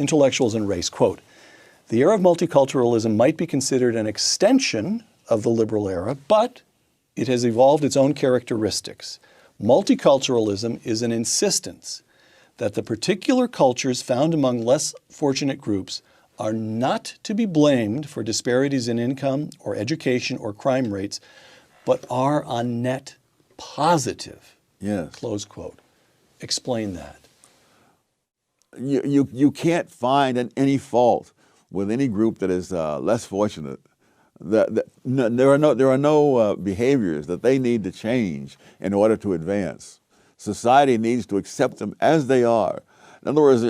Intellectuals and Race, quote, "The era of multiculturalism might be considered an extension of the liberal era, but it has evolved its own characteristics. Multiculturalism is an insistence that the particular cultures found among less fortunate groups are not to be blamed for disparities in income or education or crime rates, but are on net positive." Yes. Close quote. Explain that. You can't find any fault with any group that is less fortunate. There are no behaviors that they need to change in order to advance. Society needs to accept them as they are. In other words,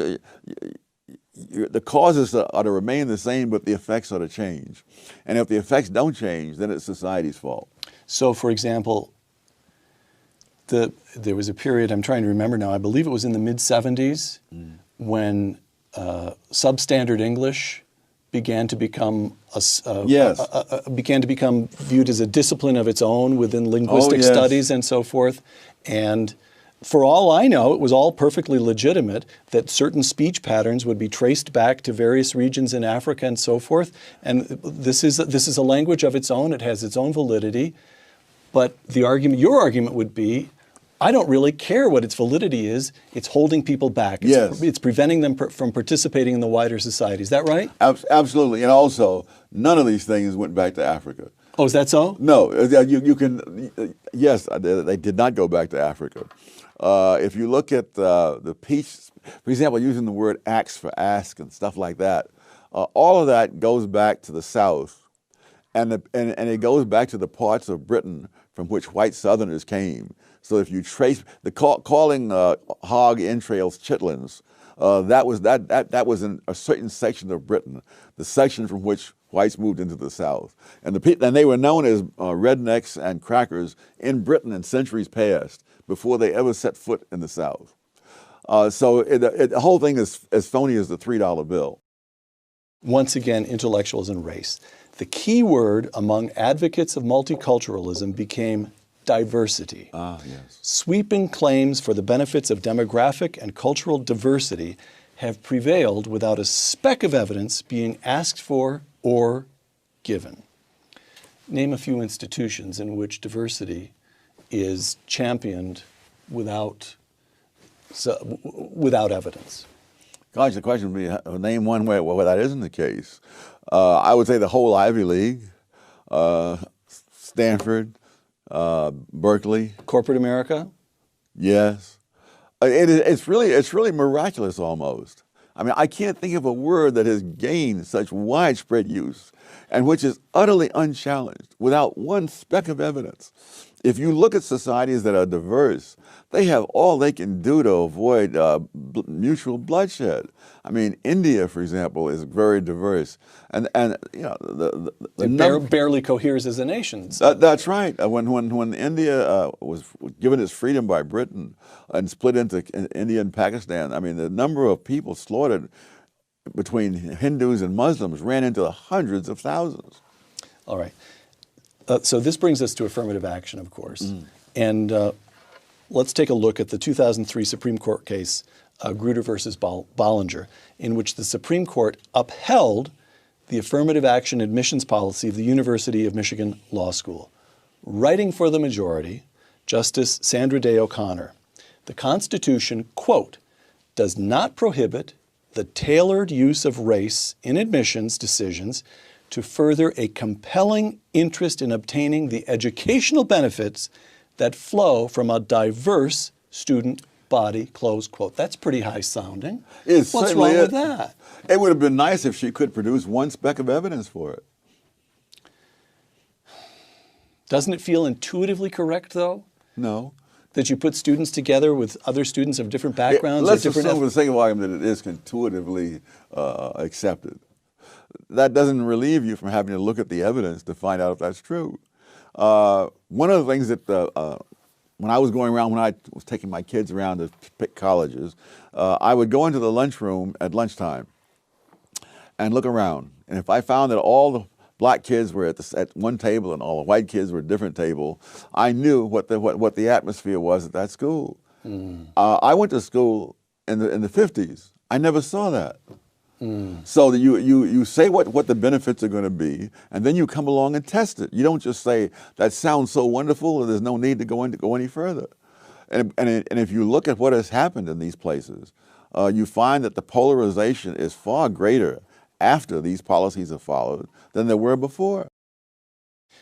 the causes are to remain the same, but the effects are to change. And if the effects don't change, then it's society's fault. So, for example, there was a period, I'm trying to remember now, I believe it was in the mid-70s, when substandard English began to become viewed as a discipline of its own within linguistic studies and so forth. And for all I know, it was all perfectly legitimate that certain speech patterns would be traced back to various regions in Africa and so forth. And this is a language of its own. It has its own validity. But your argument would be, I don't really care what its validity is. It's holding people back. It's preventing them from participating in the wider society. Is that right? Absolutely. And also, none of these things went back to Africa. Oh, is that so? No. You can. Yes, they did not go back to Africa. If you look at the peach, for example, using the word axe for ask and stuff like that, all of that goes back to the South, and it goes back to the parts of Britain from which white Southerners came. So if you trace calling hog entrails chitlins, that was in a certain section of Britain, the section from which whites moved into the South, and they were known as rednecks and crackers in Britain in centuries past, before they ever set foot in the South. So the whole thing is as phony as the $3 bill. Once again, intellectuals and race. The key word among advocates of multiculturalism became diversity. Yes. Sweeping claims for the benefits of demographic and cultural diversity have prevailed without a speck of evidence being asked for or given. Name a few institutions in which diversity is championed without evidence. Gosh, the question would be, name one where that isn't the case. I would say the whole Ivy League, Stanford, Berkeley. Corporate America? Yes. It's really miraculous almost. I mean, I can't think of a word that has gained such widespread use and which is utterly unchallenged without one speck of evidence. If you look at societies that are diverse, they have all they can do to avoid mutual bloodshed. I mean, India, for example, is very diverse, and you know it barely coheres as a nation. That's right. When India was given its freedom by Britain and split into India and Pakistan, I mean, the number of people slaughtered between Hindus and Muslims ran into the hundreds of thousands. All right. So this brings us to affirmative action, of course. And let's take a look at the 2003 Supreme Court case, Grutter versus Bollinger, in which the Supreme Court upheld the affirmative action admissions policy of the University of Michigan Law School. Writing for the majority, Justice Sandra Day O'Connor, the Constitution, quote, does not prohibit the tailored use of race in admissions decisions to further a compelling interest in obtaining the educational benefits that flow from a diverse student body, close quote. That's pretty high sounding. What's wrong with that? It would have been nice if she could produce one speck of evidence for it. Doesn't it feel intuitively correct, though? No. That you put students together with other students of different backgrounds? Let's assume for the sake of argument that it is intuitively accepted. That doesn't relieve you from having to look at the evidence to find out if that's true. One of the things that when I was going around, when I was taking my kids around to pick colleges, I would go into the lunchroom at lunchtime and look around. And if I found that all the black kids were at one table and all the white kids were at a different table, I knew what the atmosphere was at that school. I went to school in the 50s. I never saw that. So that you say what the benefits are going to be, and then you come along and test it. You don't just say, that sounds so wonderful, and there's no need to go any further. And if you look at what has happened in these places, you find that the polarization is far greater after these policies are followed than there were before.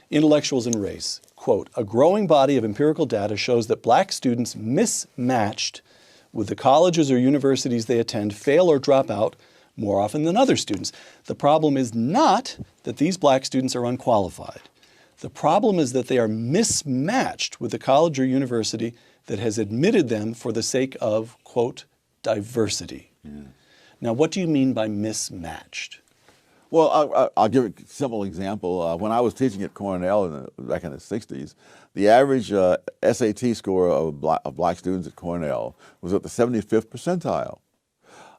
Intellectuals and Race, quote, a growing body of empirical data shows that black students mismatched with the colleges or universities they attend fail or drop out more often than other students. The problem is not that these black students are unqualified. The problem is that they are mismatched with the college or university that has admitted them for the sake of, quote, diversity. Yeah. Now, what do you mean by mismatched? Well, I'll give a simple example. When I was teaching at Cornell back in the 60s, the average SAT score of black students at Cornell was at the 75th percentile.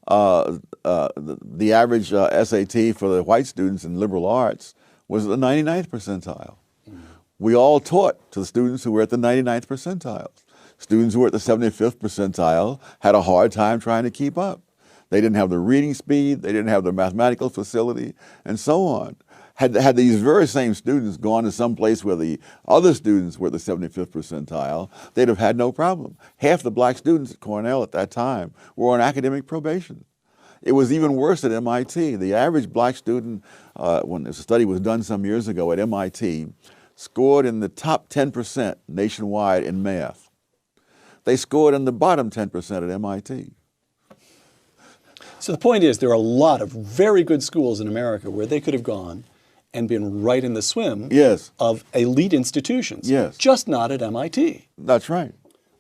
The average SAT for the white students in liberal arts was at the 99th percentile. We all taught to the students who were at the 99th percentile. Students who were at the 75th percentile had a hard time trying to keep up. They didn't have the reading speed, they didn't have the mathematical facility, and so on. Had these very same students gone to some place where the other students were at the 75th percentile, they'd have had no problem. Half the black students at Cornell at that time were on academic probation. It was even worse at MIT. The average black student, when this study was done some years ago at MIT, scored in the top 10% nationwide in math. They scored in the bottom 10% at MIT. So the point is, there are a lot of very good schools in America where they could have gone and been right in the swim Yes. of elite institutions. Yes. Just not at MIT. That's right.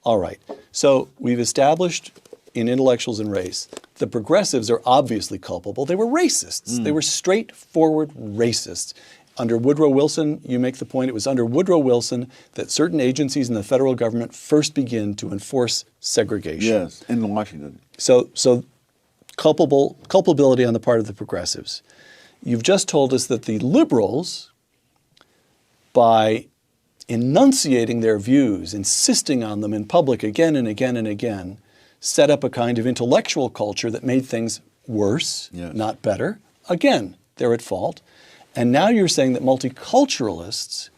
All right. So we've established in Intellectuals and Race, the progressives are obviously culpable. They were racists. They were straightforward racists. Under Woodrow Wilson, you make the point, it was under Woodrow Wilson that certain agencies in the federal government first begin to enforce segregation. Yes, in Washington. So culpability on the part of the progressives. You've just told us that the liberals, by enunciating their views, insisting on them in public again and again and again, set up a kind of intellectual culture that made things worse, Yes. not better. Again, they're at fault. And now you're saying that multiculturalists,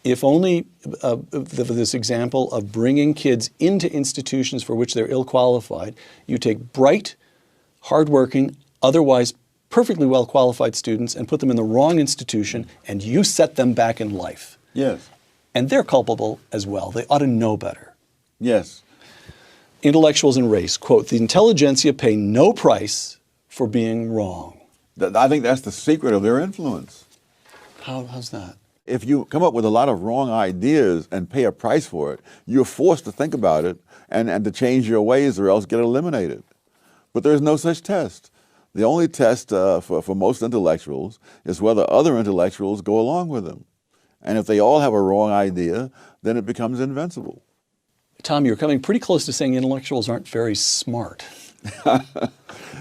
if only this example of bringing kids into institutions for which they're ill-qualified, you take bright, hardworking, otherwise perfectly well-qualified students and put them in the wrong institution, and you set them back in life. Yes. And they're culpable as well. They ought to know better. Yes. Intellectuals and Race, quote, the intelligentsia pay no price for being wrong. I think that's the secret of their influence. How's that? If you come up with a lot of wrong ideas and pay a price for it, you're forced to think about it and to change your ways or else get eliminated. But there's no such test. The only test for most intellectuals is whether other intellectuals go along with them. And if they all have a wrong idea, then it becomes invincible. Tom, you're coming pretty close to saying intellectuals aren't very smart.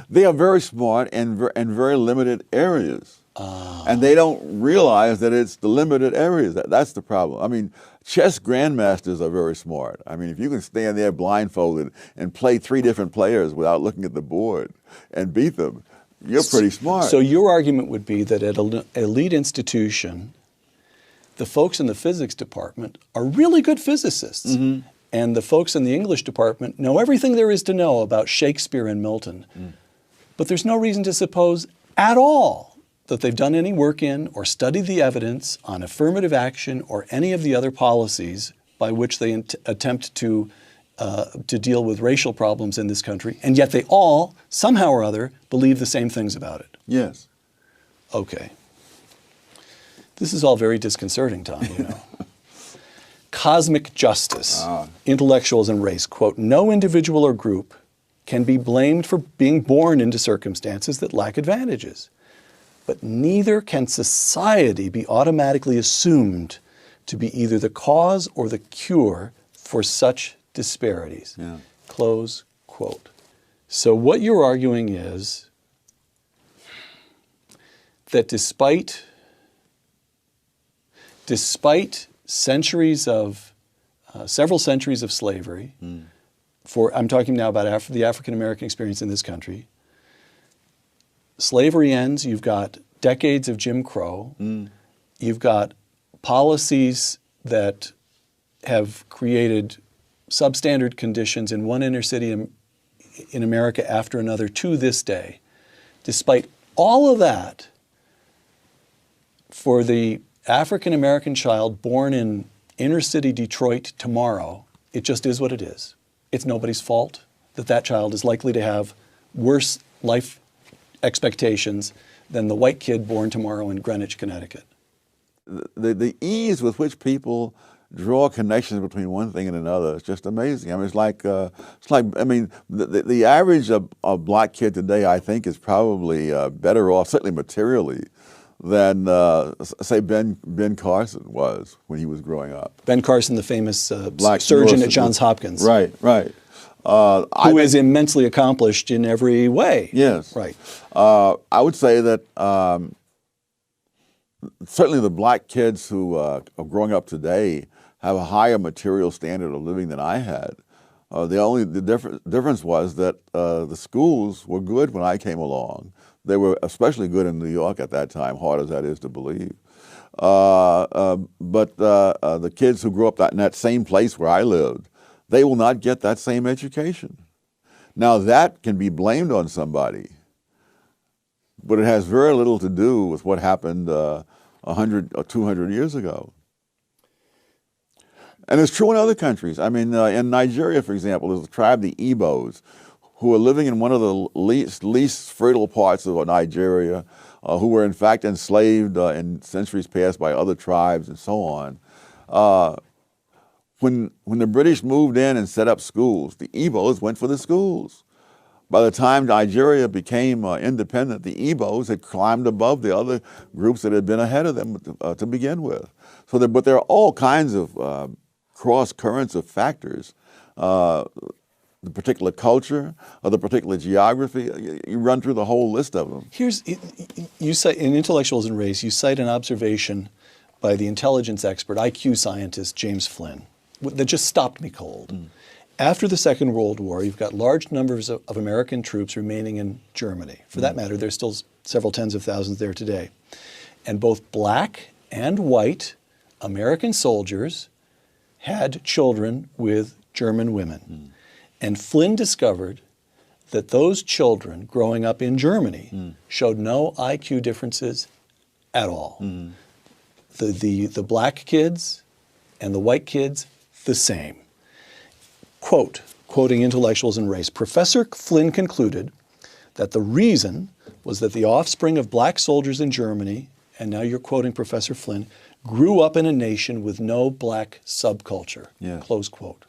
They are very smart in very limited areas. And they don't realize that it's the limited areas. That's the problem. I mean, chess grandmasters are very smart. I mean, if you can stand there blindfolded and play 3 different players without looking at the board and beat them, you're pretty smart. So your argument would be that at an elite institution, the folks in the physics department are really good physicists. Mm-hmm. And the folks in the English department know everything there is to know about Shakespeare and Milton. But there's no reason to suppose at all that they've done any work in or studied the evidence on affirmative action or any of the other policies by which they attempt to deal with racial problems in this country. And yet they all, somehow or other, believe the same things about it. Yes. Okay. This is all very disconcerting, Tom, you know. Cosmic justice, intellectuals and race, quote, no individual or group can be blamed for being born into circumstances that lack advantages. But neither can society be automatically assumed to be either the cause or the cure for such disparities. Yeah. Close quote. So what you're arguing is that despite several centuries of slavery, I'm talking now about the African American experience in this country, slavery ends, you've got decades of Jim Crow. You've got policies that have created substandard conditions in one inner city in America after another to this day. Despite all of that, for the African American child born in inner city Detroit tomorrow, it just is what it is. It's nobody's fault that that child is likely to have worse life expectations than the white kid born tomorrow in Greenwich, Connecticut. The ease with which people draw connections between one thing and another is just amazing. I mean, it's like I mean, the average of black kid today, I think, is probably better off, certainly materially, than say Ben Carson was when he was growing up. Ben Carson, the famous surgeon at Johns Hopkins, right, right, who is immensely accomplished in every way. Yes, right. I would say that certainly the black kids who are growing up today have a higher material standard of living than I had. The difference was that the schools were good when I came along. They were especially good in New York at that time, hard as that is to believe. But the kids who grew up in that same place where I lived, they will not get that same education. Now that can be blamed on somebody, but it has very little to do with what happened 100 or 200 years ago. And it's true in other countries. I mean, in Nigeria, for example, there's a tribe, the Igbos, who are living in one of the least fertile parts of Nigeria, who were in fact enslaved in centuries past by other tribes and so on. When the British moved in and set up schools, the Igbos went for the schools. By the time Nigeria became independent, the Igbos had climbed above the other groups that had been ahead of them to begin with. So, but there are all kinds of cross currents of factors. The particular culture, or the particular geography, you run through the whole list of them. You cite, in Intellectuals and Race, you cite an observation by the intelligence expert, IQ scientist James Flynn, that just stopped me cold. After the Second World War, you've got large numbers of American troops remaining in Germany. For that matter, there's still several tens of thousands there today. And both black and white American soldiers had children with German women. And Flynn discovered that those children growing up in Germany showed no IQ differences at all. The black kids and the white kids, the same. Quoting Intellectuals and Race, Professor Flynn concluded that the reason was that the offspring of black soldiers in Germany, and now you're quoting Professor Flynn, grew up in a nation with no black subculture, close quote.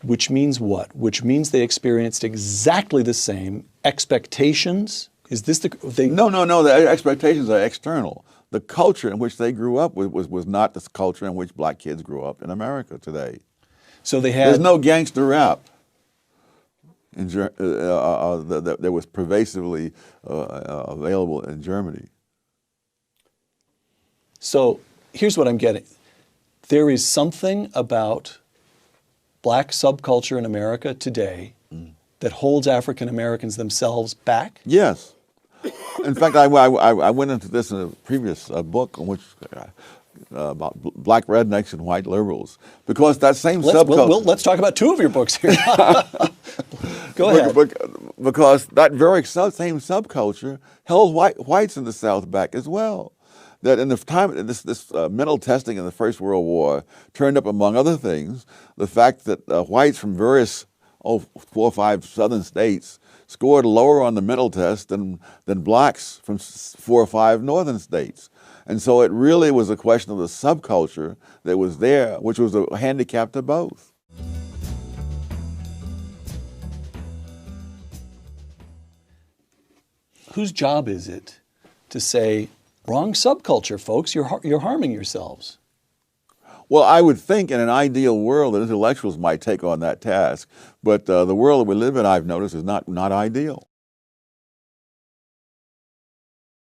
Which means what? Which means they experienced exactly the same expectations. Is this the... No, the expectations are external. The culture in which they grew up was not the culture in which black kids grew up in America today. So they had... There's no gangster rap that was pervasively available in Germany. So here's what I'm getting. There is something about black subculture in America today that holds African Americans themselves back? Yes. In fact, I went into this in a previous book on which about black rednecks and white liberals, because that same subculture. Let's talk about two of your books here. Go ahead. Because that very same subculture held whites in the South back as well. That in the time this mental testing in the First World War turned up, among other things, the fact that whites from various 4 or 5 southern states scored lower on the mental test than blacks from 4 or 5 northern states. And so it really was a question of the subculture that was there, which was a handicap to both. Whose job is it to say, wrong subculture, folks, you're harming yourselves? Well, I would think in an ideal world that intellectuals might take on that task, but the world that we live in, I've noticed, is not ideal.